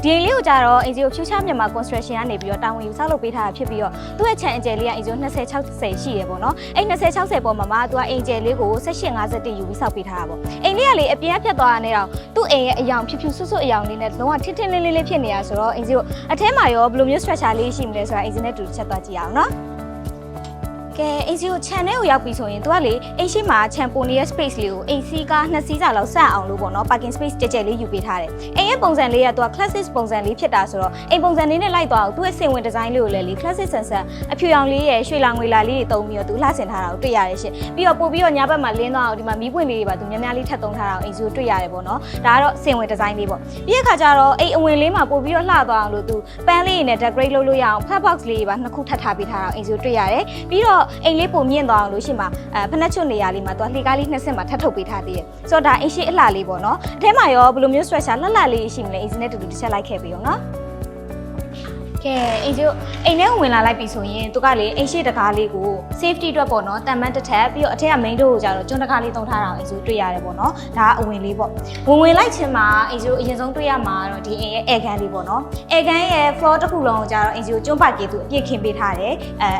ဒီအိမ်လေးကိုကြတော့အင်ဂျီကို Future မြန်မာ Construction ကနေပြီးတော့တာဝန်ယူဆောက်လုပ်ပေးထားတာဖြစ်ပြီးတော့သူ့ရဲ့ခြံအကျယ်လေးကအင်ဂျီ2060ရှိရပေါ့နော်အဲ့2060ပေါ်မှာသူကအင်ဂျီလေးကို1850ယူပြီးဆောက်ပေးထားတာပေါ့အိမ်လေးကလေအပြင်ဖြတ်သွားတာနဲ့တော့သူ့အိမ်ရဲ့အယောင်ဖြူဖြူဆွတ်ဆွတ်အယောင်လေးနဲ့လုံးဝထင်းထင်းလေးလေးဖြစ်နေတာဆိုတော့အင်ဂျီကိုအထဲမှာရောဘယ်လိုမျိုး structure လေးရှိမလဲဆိုတာအင်ဂျီနဲ့တူချက်သွားကြည့်အောင်နော်ကဲအင်ဂျီကိုခြံထဲကိုရောက်ပြီဆိုရင်သူကလေအိမ်ရှိမှာခြံပုံနေတဲ့ space လေးကိုအိမ်စီးကား2စီးစာလောက်ဆက်အောင်လို့ပေါ့နော် parking space ကြဲကြဲလေးယူပေးထားတယ်အိမ်ရဲ့ပုံစံလေးကသူက classic ပုံစံလေးဖြစ်တာဆိုတော့အိမ်ပုံစံလေးနဲ့လိုက်သွားအောင်သူ့ရဲ့စင်ဝင် design လေးကိုလည်းလေ classic ဆန်ဆန်အဖြူရောင်လေးရဲ့ရွှေလောင်ငွေလာလေးတွေတုံးပြီးတော့သူလှဆင်ထားတာကိုတွေ့ရတယ်ရှင်ပြီးတော့ပို့ပြီးတော့ညဘက်မှာလင်းသွားအောင်ဒီမှာမီးပွင့်လေးတွေပါသူများများလေးထပ်သုံးထားတာကိုအိမ်စီကိုတွေ့ရတယ်ပေါ့နော်ဒါကတော့စင်ဝင် design လေးပေါ့ပြီးတဲ့ခါကျတော့အိမ်အဝင်လေးမှာပို့ပြီးတော့လှသွားအောင်လို့သူပန်းလေးတွေနဲ့ decorate လုပ်လို့ရအောင် flat box လေးတွေပါနှစ်ခုထပ်ထားပေးထားတာကိုအိမ်စီကိုတွေ့ရတယ်ပြီးတော့အိမ်လေးပုံမြင့်သွားအောင်လို့ရှိမှဖနက်ချွတ်နေရာလေးမှာသူကလှေကားလေးနှစ်ဆင့်မှာထပ်ထုတ်ပေးထားသေးတယ်ဆိုတော့ဒါအိမ်ရှိအလှလေးပေါ့နော်အထဲမှာရောဘယ်လိုမျိုး structure လှလှလေးရှိမလဲအင်ဂျင်နဲ့တူတူတစ်ချက်လိုက်ခဲ့ပြီးရောနော်ကဲအင်ဂျီကိုအိမ်ထဲဝင်လာလိုက်ပြီဆိုရင်သူကလေအိမ်ရှိတကားလေးကို safety အတွက်ပေါ့နော်တန်မန်းတစ်ထပ်ပြီးတော့အထက်က main door ကိုကြတော့ကျွန်းတကားလေးသုံးထားတာကိုအင်ဂျီတွေ့ရတယ်ပေါ့နော်ဒါကအဝင်လေးပေါ့ဝင်လိုက်ချင်းမှာအင်ဂျီအရင်ဆုံးတွေ့ရမှာတော့ဒီအိမ်ရဲ့ air gun လေးပေါ့နော် air gun ရဲ့ floor တစ်ခုလုံးကိုကြတော့အင်ဂျီကိုကျွန်းပါကေသူအပြည့်ခင်းပေးထားတယ်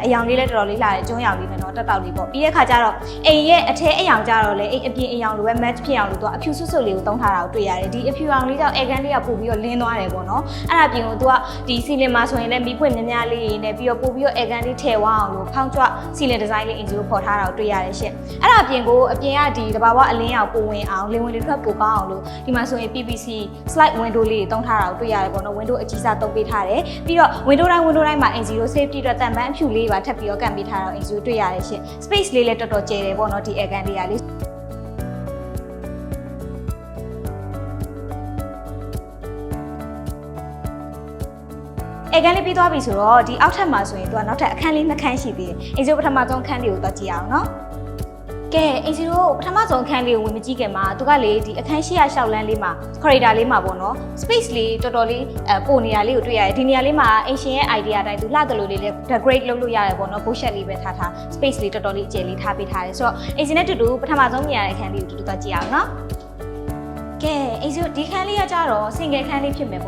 အယောင်လေးလည်းတော်တော်လေးလာတယ်ကျွန်းရောင်လေးနဲ့တော့တက်တောက်လေးပေါ့ပြီးတဲ့ခါကျတော့အိမ်ရဲ့အထဲအယောင်ကြတော့လေအိမ်အပြင်အယောင်လိုပဲ match ဖြစ်အောင်လို့သူကအဖြူဆွတ်ဆွတ်လေးကိုသုံးထားတာကိုတွေ့ရတယ်ဒီအဖြူရောင်လေးကြောင့် air gun လေးကပို့ပြီးတော့လင်းသွားတယ်ပေါ့နော်အဲ့ဒါပြင်ကိုသူကဒီ ceiling မှာဆိုရင်လည်းမီးပွင့်များလေးနဲ့ပြီးတော့ပို့ပြီးတော့ air gun လေးထည့်ဝအောင်လို့ဖောင်းကြွ ceiling design လေးအင်ဂျီကိုပေါ်ထားတာကိုတွေ့ရတယ်ရှင့်အဲ့ဒါအပြင်ကိုအပြင်ကဒီတဘာဝအလင်းရောင်ပိုဝင်အောင်လင်းဝင်လေးထွက်ပိုကောင်းအောင်လို့ဒီမှာဆိုရင် PVC slide window လေးတွေတုံးထားတာကိုတွေ့ရတယ်ပေါ့နော် window အကြီးစားတုံးပေးထားတယ်ပြီးတော့ window တိုင်းမှာအင်ဂျီကို safety အတွက်တန်ပန်းအဖြူလေးပါထပ်ပြီးတော့ကန်ပေးထားတာကိုအင်ဂျီကိုတွေ့ရတယ်ရှင့် space လေးလည်းတော်တော်ကျယ်တယ်ပေါ့နော်ဒီ air gun လေးကလေအဲ့ကန်လေးပြီးသွားပြီဆိုတော့ဒီအောက်ထပ်မှာဆိုရင်သူကနောက်ထပ်အခန်းလေး2ခန်းရှိသေးတယ်။အင်ဂျီပထမဆုံးအခန်းလေးကိုသွားကြည့်အောင်နော်။ကဲအင်ဂျီတို့ပထမဆုံးအခန်းလေးကိုဝင်မကြည့်ခင်မှာသူကလေဒီအခန်းရှိရရှောက်လန်းလေးမှာ corridor လေးမှာပေါ့နော် space လေးတော်တော်လေးပိုနေရာလေးကိုတွေ့ရတယ်ဒီနေရာလေးမှာအင်ရှင်ရဲ့ idea အတိုင်းသူလှတယ်လို့လေးလည်း decorate လုပ်လို့ရတယ်ပေါ့နော် bullshit လေးပဲထား space လေးတော်တော်လေးအကျယ်လေးထားပေးထားတယ်ဆိုတော့အင်ဂျီနဲ့တူတူပထမဆုံးမြင်ရတဲ့အခန်းလေးကိုတူတူသွားကြည့်အောင်နော်။ကဲအင်ဂျီဒီခန်းလေးကကြတော့ single ခန်းလေးဖြစ်မယ်ပေါ့